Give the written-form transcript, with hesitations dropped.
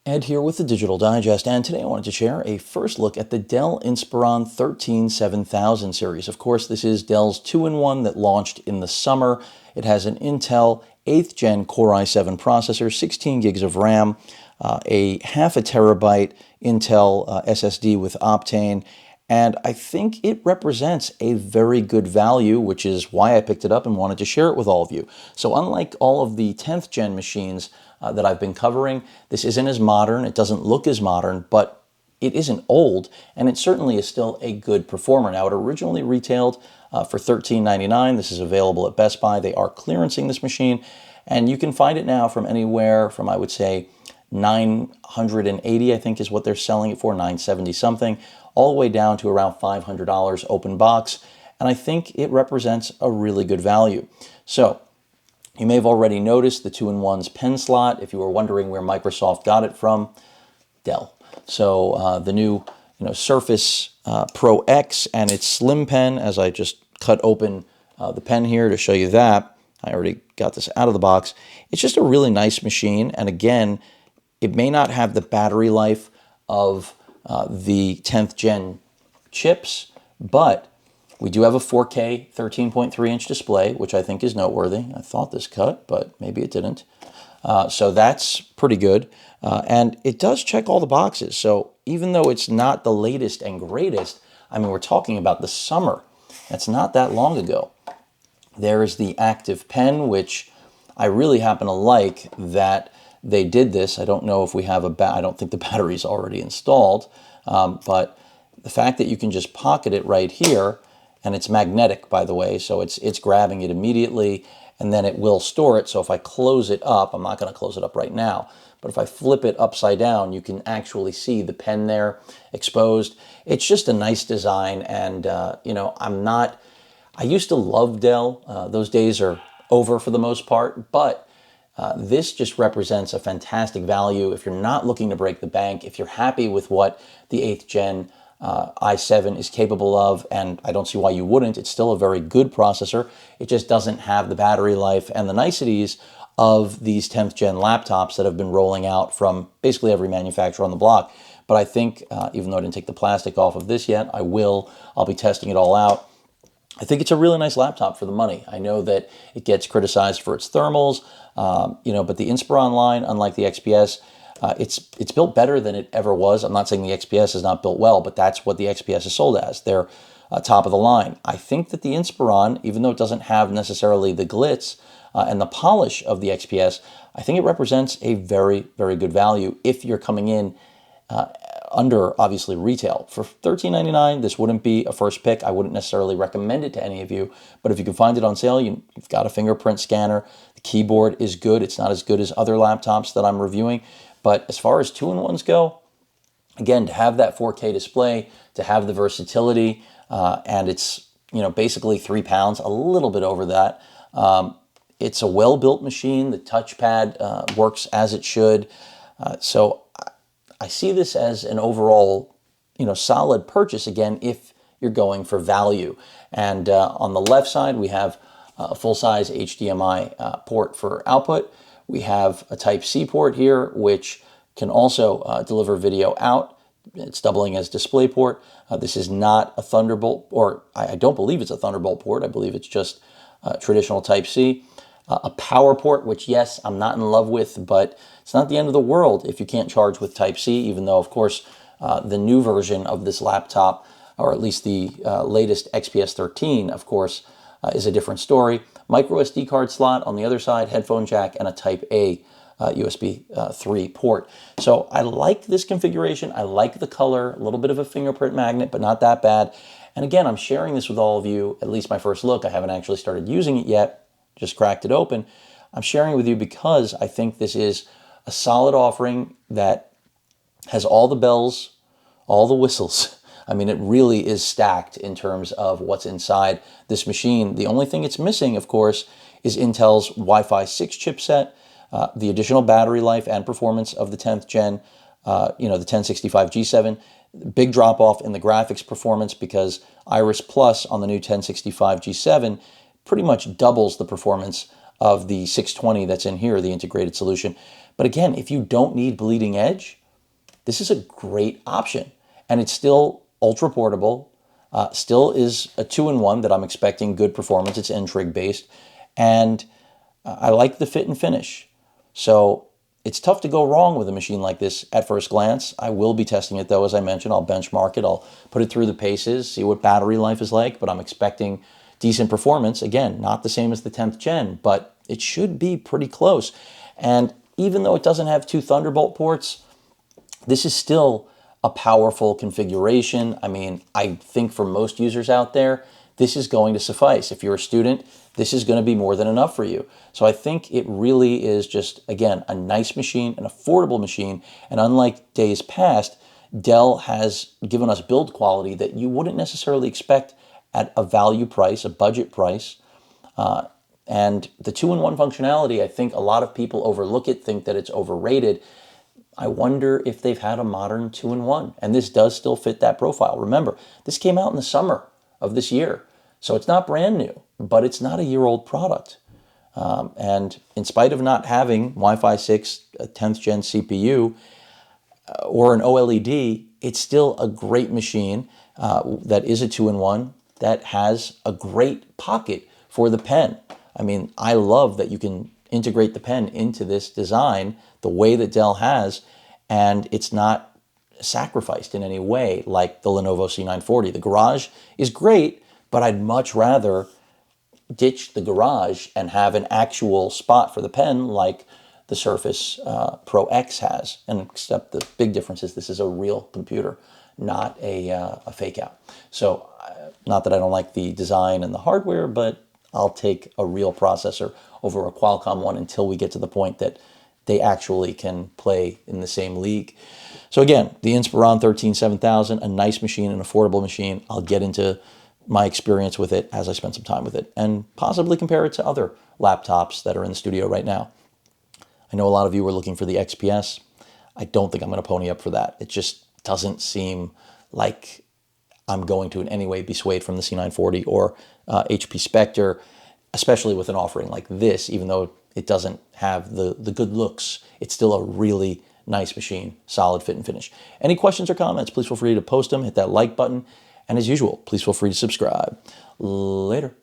Ed here with the Digital Digest, and today I wanted to share a first look at the Dell Inspiron 13-7000 series. Of course, this is Dell's 2-in-1 that launched in the summer. It has an Intel 8th Gen Core i7 processor, 16 gigs of RAM, a half a terabyte Intel SSD with Optane, and I think it represents a very good value, which is why I picked it up and wanted to share it with all of you. So unlike all of the 10th gen machines that I've been covering, this isn't as modern, it doesn't look as modern, but it isn't old, and it certainly is still a good performer. Now, it originally retailed for $13.99. This is available at Best Buy. They are clearancing this machine, and you can find it now from anywhere from, I would say, $980, I think is what they're selling it for, $970 something, all the way down to around $500 open box. And I think it represents a really good value. So you may have already noticed the 2-in-1's pen slot. If you were wondering where Microsoft got it from, Dell. So the new Surface Pro X and its slim pen, as I just cut open the pen here to show you that. I already got this out of the box. It's just a really nice machine. And again, it may not have the battery life of the 10th gen chips, but we do have a 4K 13.3-inch display, which I think is noteworthy. I thought this cut, but maybe it didn't. So that's pretty good. And it does check all the boxes. So even though it's not the latest and greatest, I mean, we're talking about the summer. That's not that long ago. There is the active pen, which I really happen to like that they did this. I don't know if we have I don't think the battery's already installed, but the fact that you can just pocket it right here, and it's magnetic, by the way, so it's grabbing it immediately, and then it will store it. So if I close it up, I'm not going to close it up right now, but if I flip it upside down, you can actually see the pen there exposed. It's just a nice design, and I used to love Dell. Those days are over for the most part, but this just represents a fantastic value if you're not looking to break the bank, if you're happy with what the 8th gen i7 is capable of, and I don't see why you wouldn't. It's still a very good processor. It just doesn't have the battery life and the niceties of these 10th gen laptops that have been rolling out from basically every manufacturer on the block. But I think, even though I didn't take the plastic off of this yet, I will. I'll be testing it all out. I think it's a really nice laptop for the money. I know that it gets criticized for its thermals, but the Inspiron line, unlike the XPS, it's built better than it ever was. I'm not saying the XPS is not built well, but that's what the XPS is sold as. They're top of the line. I think that the Inspiron, even though it doesn't have necessarily the glitz and the polish of the XPS, I think it represents a very, very good value if you're coming in under, obviously, retail. For $13.99, this wouldn't be a first pick. I wouldn't necessarily recommend it to any of you, but if you can find it on sale, you've got a fingerprint scanner. The keyboard is good. It's not as good as other laptops that I'm reviewing, but as far as 2-in-1s go, again, to have that 4K display, to have the versatility, and it's basically 3 pounds, a little bit over that. It's a well-built machine. The touchpad works as it should. So I see this as an overall, solid purchase, again, if you're going for value. And on the left side, we have a full-size HDMI port for output. We have a Type-C port here, which can also deliver video out. It's doubling as DisplayPort. This is not a Thunderbolt, or I don't believe it's a Thunderbolt port. I believe it's just traditional Type-C. A power port, which, yes, I'm not in love with, but it's not the end of the world if you can't charge with Type-C, even though, of course, the new version of this laptop, or at least the latest XPS 13, of course, is a different story. Micro SD card slot on the other side, headphone jack, and a Type-A USB 3 port. So I like this configuration. I like the color, a little bit of a fingerprint magnet, but not that bad. And again, I'm sharing this with all of you, at least my first look. I haven't actually started using it yet. Just cracked it open. I'm sharing it with you because I think this is a solid offering that has all the bells, all the whistles. I mean, it really is stacked in terms of what's inside this machine. The only thing it's missing, of course, is Intel's Wi-Fi 6 chipset, the additional battery life and performance of the 10th gen, the 1065 G7. Big drop off in the graphics performance because Iris Plus on the new 1065 G7 pretty much doubles the performance of the 620 that's in here, the integrated solution. But again, if you don't need bleeding edge, this is a great option. And it's still ultra portable, still is a 2-in-1 that I'm expecting good performance. It's N-trig based. And I like the fit and finish. So it's tough to go wrong with a machine like this at first glance. I will be testing it though, as I mentioned. I'll benchmark it. I'll put it through the paces, see what battery life is like, but I'm expecting decent performance. Again, not the same as the 10th gen, but it should be pretty close. And even though it doesn't have 2 Thunderbolt ports, this is still a powerful configuration. I mean, I think for most users out there, this is going to suffice. If you're a student, this is going to be more than enough for you. So I think it really is just, again, a nice machine, an affordable machine. And unlike days past, Dell has given us build quality that you wouldn't necessarily expect at a value price, a budget price. And the 2-in-1 functionality, I think a lot of people overlook it, think that it's overrated. I wonder if they've had a modern 2-in-1, and this does still fit that profile. Remember, this came out in the summer of this year, so it's not brand new, but it's not a year-old product. And in spite of not having Wi-Fi 6, a 10th gen CPU, or an OLED, it's still a great machine that is a 2-in-1 that has a great pocket for the pen. I mean, I love that you can integrate the pen into this design the way that Dell has, and it's not sacrificed in any way like the Lenovo C940. The garage is great, but I'd much rather ditch the garage and have an actual spot for the pen like the Surface Pro X has. And except the big difference is this is a real computer, not a fake out. So not that I don't like the design and the hardware, but I'll take a real processor over a Qualcomm one until we get to the point that they actually can play in the same league. So again, the Inspiron 13-7000, a nice machine, an affordable machine. I'll get into my experience with it as I spend some time with it and possibly compare it to other laptops that are in the studio right now. I know a lot of you were looking for the XPS. I don't think I'm going to pony up for that. It just doesn't seem like I'm going to in any way be swayed from the C940 or HP Spectre, especially with an offering like this. Even though it doesn't have the good looks, it's still a really nice machine, solid fit and finish. Any questions or comments, please feel free to post them, hit that like button, and as usual, please feel free to subscribe. Later.